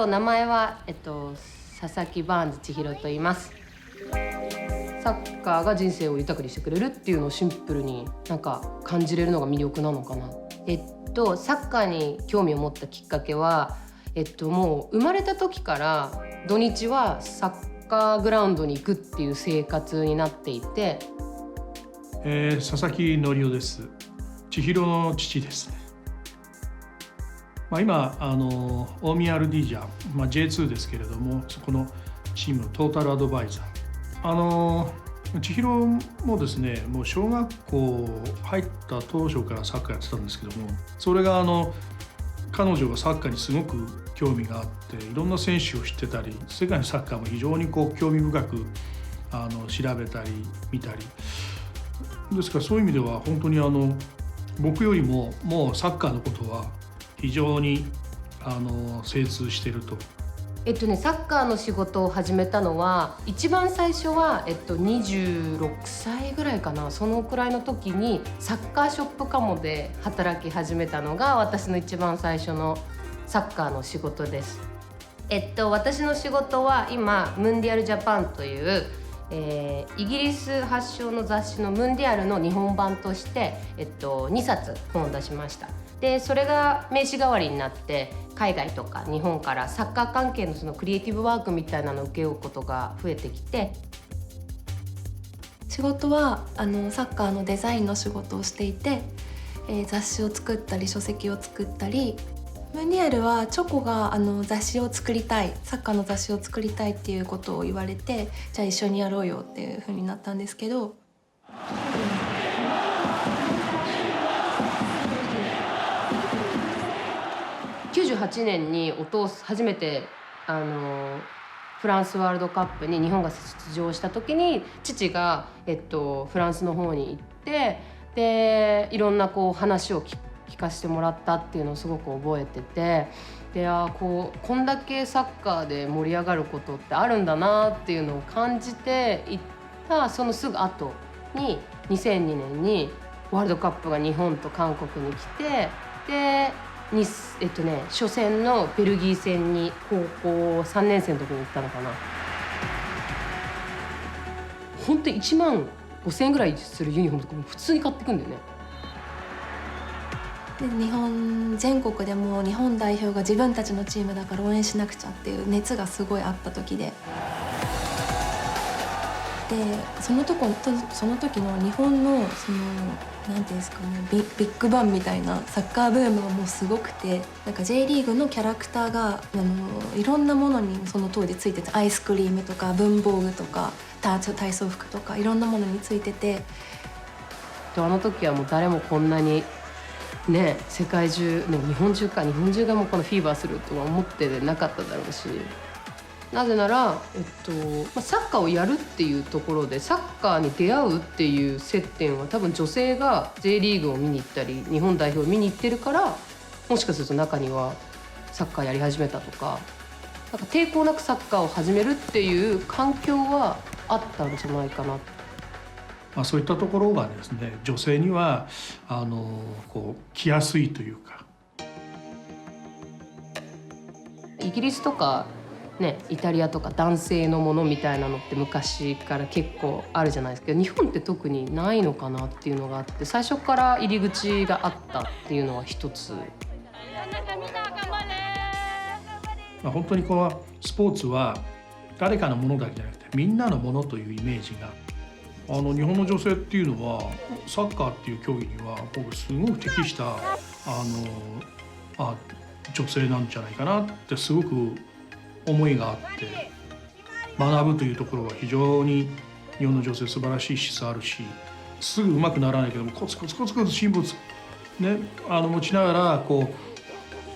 名前は、佐々木バーンズ千尋と言います。サッカーが人生を豊かにしてくれるっていうのをシンプルになんか感じれるのが魅力なのかな。サッカーに興味を持ったきっかけは、もう生まれた時から土日はサッカーグラウンドに行くっていう生活になっていて、佐々木則夫です。千尋の父ですね。今大宮アルディージャ、J2 ですけれども、そこのチームのトータルアドバイザー。千尋もですね、もう小学校入った当初からサッカーやってたんですけども、それが彼女がサッカーにすごく興味があって、いろんな選手を知ってたり、世界のサッカーも非常に興味深く調べたり見たりですから、そういう意味では本当に僕よりももうサッカーのことは非常に精通していると。サッカーの仕事を始めたのは一番最初は、26歳ぐらいかな、そのくらいの時にサッカーショップカモで働き始めたのが私の一番最初のサッカーの仕事です。私の仕事は今ムンディアルジャパンという、イギリス発祥の雑誌のムンディアルの日本版として、2冊本を出しました。でそれが名刺代わりになって海外とか日本からサッカー関係のそのクリエイティブワークみたいなのを請け負うことが増えてきて、仕事はサッカーのデザインの仕事をしていて、雑誌を作ったり書籍を作ったり、ムンディアルはチョコが雑誌を作りたい、サッカーの雑誌を作りたいっていうことを言われて、じゃあ一緒にやろうよっていう風になったんですけど、98年に初めてフランスワールドカップに日本が出場した時に父が、フランスの方に行って、でいろんな話を聞かせてもらったっていうのをすごく覚えてて、でこんだけサッカーで盛り上がることってあるんだなっていうのを感じていったそのすぐ後に2002年にワールドカップが日本と韓国に来て、で初戦のベルギー戦に高校3年生の時に行ったのかな。本当に1万5,000円ぐらいするユニフォームとかも普通に買ってくんだよね。で日本全国でも日本代表が自分たちのチームだから応援しなくちゃっていう熱がすごいあった時で、その時の日本のなんていうんですかね、ビッグバンみたいなサッカーブームがもうすごくて、なんか J リーグのキャラクターがいろんなものにその当時ついてて、アイスクリームとか文房具とか体操服とかいろんなものについてて、あの時はもう誰もこんなにね、世界中、ね、日本中がもうこのフィーバーするとは思ってなかっただろうし、なぜなら、サッカーをやるっていうところでサッカーに出会うっていう接点は多分女性が J リーグを見に行ったり日本代表を見に行ってるから、もしかすると中にはサッカーやり始めたとか、なんか抵抗なくサッカーを始めるっていう環境はあったんじゃないかな。そういったところがですね、女性には来やすいというか。イギリスとかね、イタリアとか男性のものみたいなのって昔から結構あるじゃないですけど、日本って特にないのかなっていうのがあって、最初から入り口があったっていうのは一つ。本当にこのスポーツは誰かのものだけじゃなくてみんなのものというイメージが、日本の女性っていうのはサッカーっていう競技には僕すごく適した女性なんじゃないかなってすごく思いがあって、学ぶというところは非常に日本の女性素晴らしい質あるし、すぐ上手くならないけどもコツコツ辛抱ね、持ちながら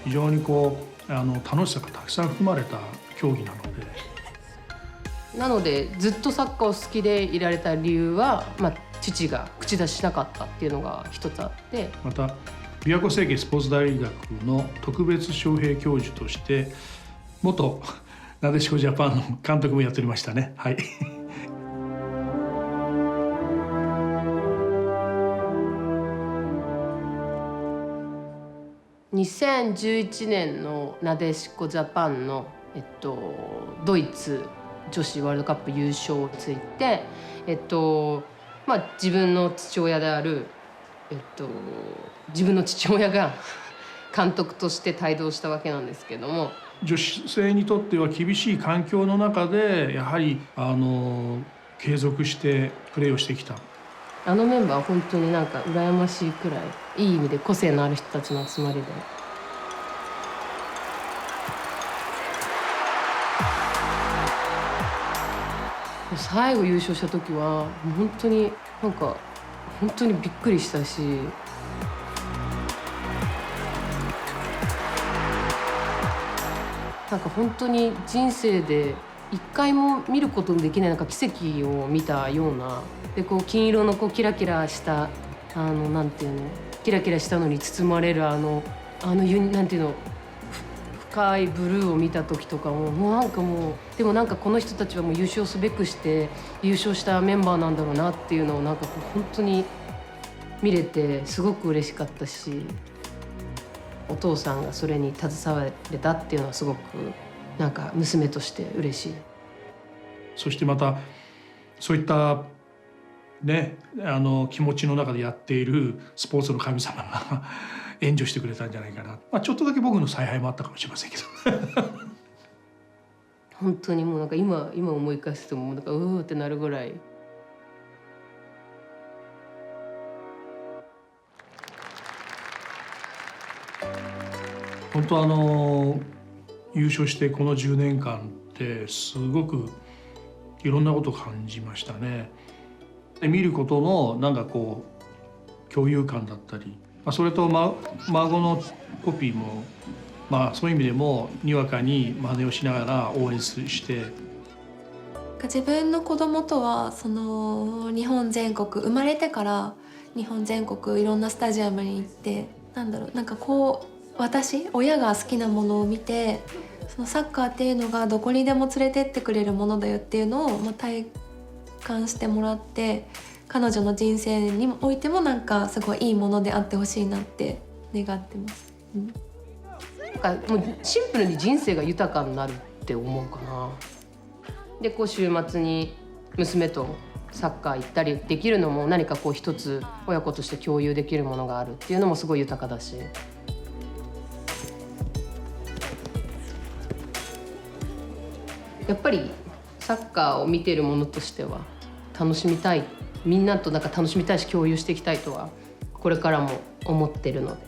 非常に楽しさがたくさん含まれた競技なのでずっとサッカーを好きでいられた理由は、父が口出ししなかったっていうのが一つあって、また琵琶湖成蹊スポーツ大学の特別招聘教授として元なでしこジャパンの監督もやっておりましたね。はい。2011年のなでしこジャパンの、ドイツ女子ワールドカップ優勝について、自分の父親である、自分の父親が監督として帯同したわけなんですけども、女子生にとっては厳しい環境の中でやはり継続してプレーをしてきた。あのメンバーは本当になんか羨ましいくらいいい意味で個性のある人たちの集まりで。最後優勝した時は本当になんか本当にびっくりしたし、なんか本当に人生で一回も見ることのできないなんか奇跡を見たような、でこう金色のこうキラキラしたなんていうの、キラキラしたのに包まれるなんていうの、深いブルーを見た時とかもうなんかもう、でもなんかこの人たちはもう優勝すべくして優勝したメンバーなんだろうなっていうのをなんかこう本当に見れてすごく嬉しかったし、お父さんがそれに携われたっていうのはすごくなんか娘として嬉しい。そしてまたそういったね気持ちの中でやっているスポーツの神様が援助してくれたんじゃないかな、ちょっとだけ僕の采配もあったかもしれませんけど本当にもうなんか今思い返すともうなんかうーってなるぐらい。本当優勝してこの10年間ってすごくいろんなことを感じましたね。で見ることのなんかこう共有感だったり、それと、孫のコピーも、そういう意味でもにわかに真似をしながら応援して。自分の子供とはその日本全国生まれてから日本全国いろんなスタジアムに行って、なんかこう親が好きなものを見て、そのサッカーっていうのがどこにでも連れてってくれるものだよっていうのを体感してもらって、彼女の人生においてもなんかすごいいいものであってほしいなって願ってます。なんかもうシンプルに人生が豊かになるって思うかな。でこう週末に娘とサッカー行ったりできるのも何かこう一つ親子として共有できるものがあるっていうのもすごい豊かだし。やっぱりサッカーを見ているものとしては楽しみたい、みんなとなんか楽しみたいし共有していきたいとはこれからも思ってるので。